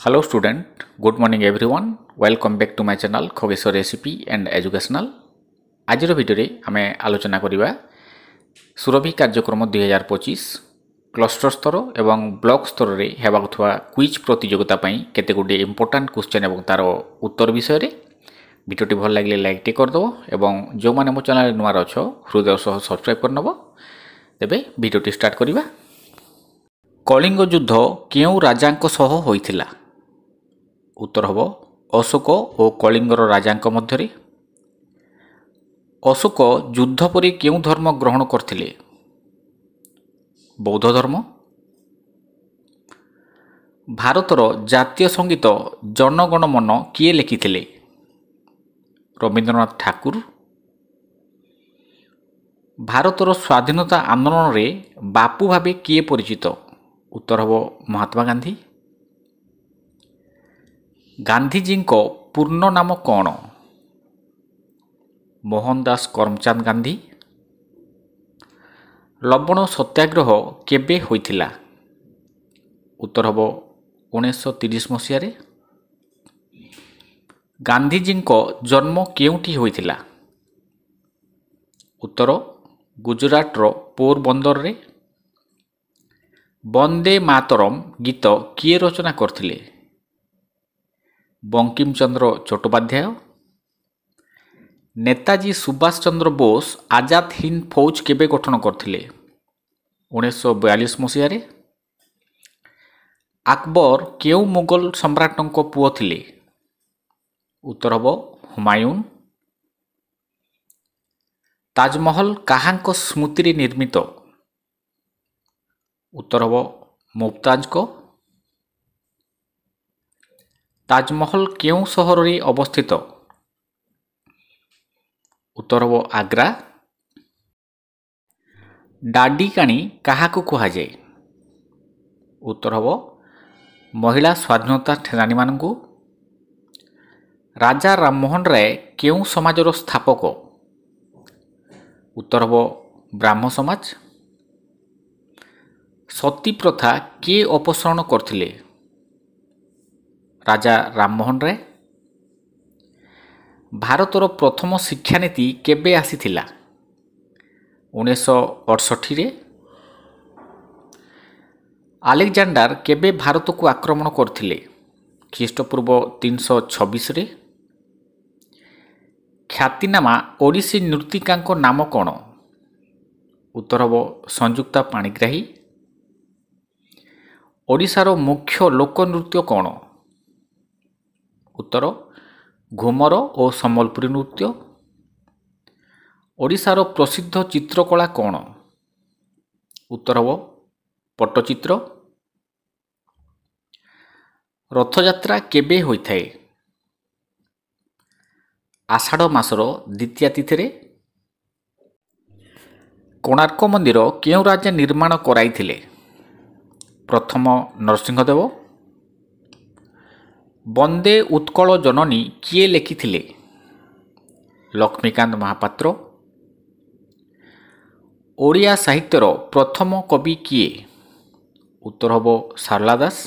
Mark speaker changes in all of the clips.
Speaker 1: Hello student, good morning everyone. Welcome back to my channel Khogeshwar Recipe and Educational. आजिर video आमे आलोचना करिबा सुरभि कार्यक्रम 2025 क्लस्टर स्तर एवं ब्लॉक स्तर रे हेबाकुथवा क्विज प्रतियोगिता पई केते गुडी इंपोर्टेंट क्वेश्चन एवं तार उत्तर विषय रे भिडियोटी भल लागले लाइक टे कर दो एवं जो माने मो चैनल नुआर अछो हृदय सह सब्सक्राइब कर नबो। तेबे भिडियोटी स्टार्ट करिबा। कलिंग युद्ध केउ राजांक सह होइथिला? उत्तर हम अशोक और कलिंगर राजांक मध्यरे। अशोक युद्ध परि केउ धर्म ग्रहण करथिले? बौद्ध धर्म। भारतर जातीय संगीत जनगण मन किए लिखिथिले? रवींद्रनाथ ठाकुर। भारतर स्वाधीनता आंदोलन रे बापू भावे किए परिचित? उत्तर हम महात्मा गांधी। गांधीजी को पूर्ण नाम कौन? मोहनदास करमचंद गांधी। लवण सत्याग्रह केबे होइथिला? उत्तर हम 1930 मसीह रे। गांधीजी को जन्म केउठी होइथिला? उत्तर गुजरात रो पोरबंदर रे। वंदे मातरम गीत किए रचना करथिले? बंकिम चंद्र चट्टोपाध्याय। नेताजी सुभाष चंद्र बोस आजाद हिंद फौज केबे गठन करथिले? 1942 मसीह रे। अकबर केउ मुगल सम्राटक पुओ थिले? उत्तर हम हुमायून। ताजमहल काहांक स्मृति रे निर्मित? उत्तर हम मुमताज को। ताजमहल केउ सहर रे अवस्थित? उत्तर हम आग्रा। डाडी कानी काहाकु कुहा जाए? उत्तर हम महिला स्वाधीनता सेनानी मानकु। राजा राममोहन राय केउ समाजर स्थापक? उत्तर हम ब्राह्म समाज। सती प्रथा किए अपसारण करथिले? राजा राममोहन राय। भारतर प्रथम शिक्षानीति केबे आसीथिला? 1968 रे। अलेक्जेंडर केबे भारत को आक्रमण करथिले? ख्रीष्टपूर्व 326 रे। ख्यातिनामा ओडिसी नृतिकांक नाम कौन? उत्तर हम संयुक्ता पाणिग्राही। ओडिशार मुख्य लोकनृत्य कौन? उत्तर घुमर और सम्बलपुरी नृत्य। ओडिशार प्रसिद्ध चित्रकला कौन? उत्तर हम पट्टचित्र। रथयात्रा केबे होइथाए? आषाढ़ मासर द्वितीय तिथि रे। कोणार्क मंदिर केउ राजा निर्माण कराइथिले? प्रथम नरसिंहदेव। वंदे उत्कल जननी किए लिखिथिले? लक्ष्मीकांत महापात्र। ओडिया साहित्यर प्रथम कवि किए? उत्तर हम सारला दास।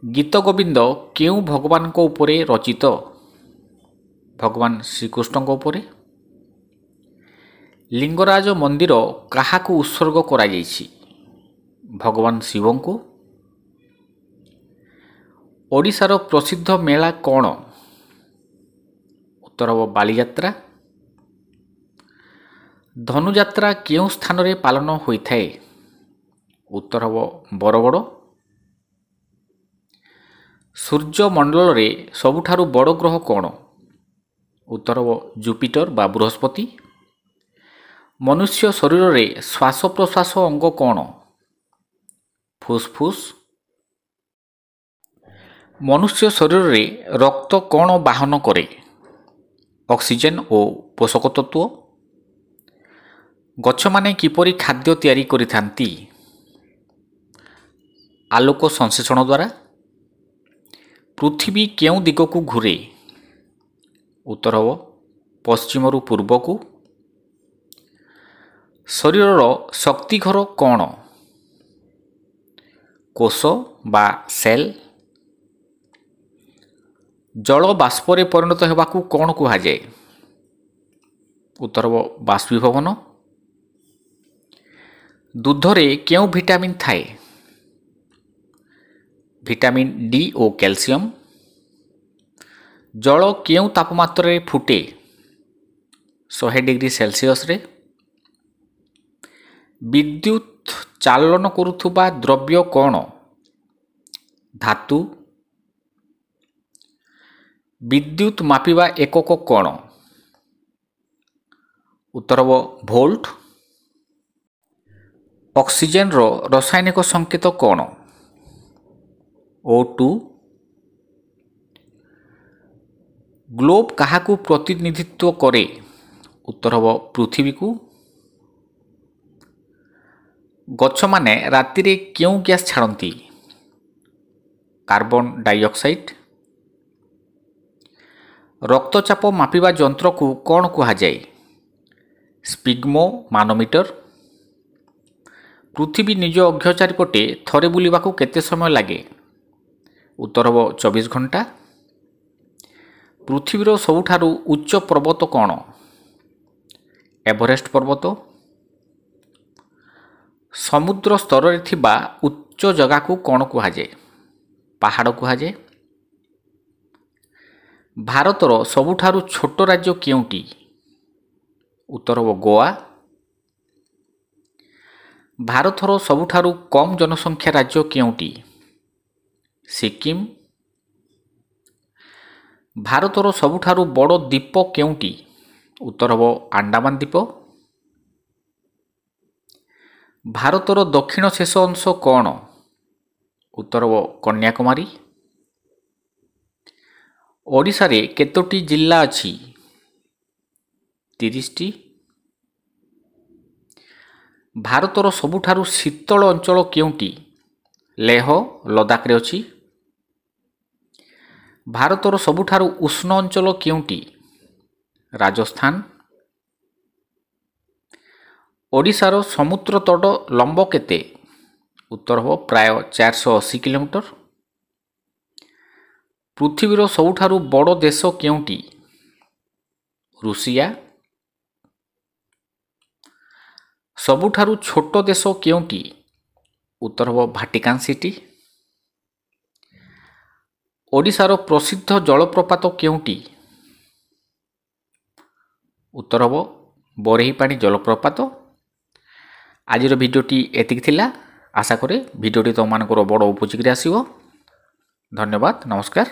Speaker 1: गीत गोविंद केउ भगवान को उपरे रचित? भगवान श्रीकृष्ण को उपरे। लिंगराज मंदिर काहाकु उत्सर्ग करा जायछि? भगवान शिव को। ओडिशार प्रसिद्ध मेला कौन? उत्तर हम बालीयात्रा। धनुयात्रा केउ स्थान रे पालन होइथाए? उत्तर हम बरगड़। सूर्यमंडल रे सबुठारु बड़ ग्रह कौन? उत्तर हम जुपिटर बा बृहस्पति। मनुष्य शरीर रे श्वास प्रश्वास अंग कौन? फुसफुस। मनुष्य शरीर रे रक्त कौन बाहन करे? ऑक्सीजन और पोषक तत्व। गछ माने किपरि खाद्य तैयारी करिथांती? आलोक संश्लेषण द्वारा। पृथ्वी केउ दिग को घूरे? उत्तर हम पश्चिम रु पूर्व को। शरीर शक्ति घर कौन? कोष बा सेल। जल बाष्परे परिणत होगाकू कौन कहुए? उत्तर हो बाष्पीभवन। दूधरे क्यों विटामिन थाए? विटामिन डी और कैल्शियम। जल क्यों तापमात्रा फुटे? 100 डिग्री सेल्सियस रे। विद्युत चालन करुथुबा द्रव्य कौन? धातु। विद्युत मापिबा एकक कौन? उत्तर हो भोल्ट। ऑक्सीजन रो रासायनिक संकेत कौन? O2। ग्लोब काहाकू प्रतिनिधित्व करे? उत्तर हो पृथ्वी को। गछ माने राति रे क्यों गैस छाड़ती? Carbon dioxide. रक्तचाप मापिबा यंत्र को कौन कहुए? स्पिग्मो मानोमीटर। पृथ्वी निज अक्ष चारिपटे थरे बुलिबाकू केते समय लगे? उत्तर हो 24 घंटा। पृथ्वीर सबुठारु उच्च पर्वत कौन? एवरेस्ट पर्वत। समुद्र स्तर रे थिबा उच्च जगह को कौन कहुए? पहाड़ कहुए। भारतर सबुठारु छोट राज्य केउटी? उत्तर हो गोवा। भारतर सबुठारु कम जनसंख्या राज्य केउटी? सिक्किम। भारतर सबुठारु बड़ द्वीप केउटी? उत्तर हो अंडमान द्वीप। भारतर दक्षिण शेष अंश कौन? उत्तर हो कन्याकुमारी। ओडिशा रे केतोटी जिल्ला अछि? 30 टी। भारतर सबुठारु शीतल अंचल केउटी? लेह लद्दाख रे अछि। भारतर सबुठारु उष्ण अंचल केउटी? राजस्थान। ओडिशार समुद्र तट लंब केते? उत्तर हो प्राय 480 किलोमीटर। पृथ्वीर सबुठारु बड़ देश केउटी? रूसिया। सबुठारु छोट देश केउटी? उत्तर हो भाटिकान सिटी। ओडिशार प्रसिद्ध जलप्रपात केउटी? उत्तर हो बरेहीपाणी जलप्रपात। आजिर भिडियोटी एतिक थिला। आशा करे भिडियोटी तुम मानकर बड़ उपयोगी आसिबो। धन्यवाद। नमस्कार।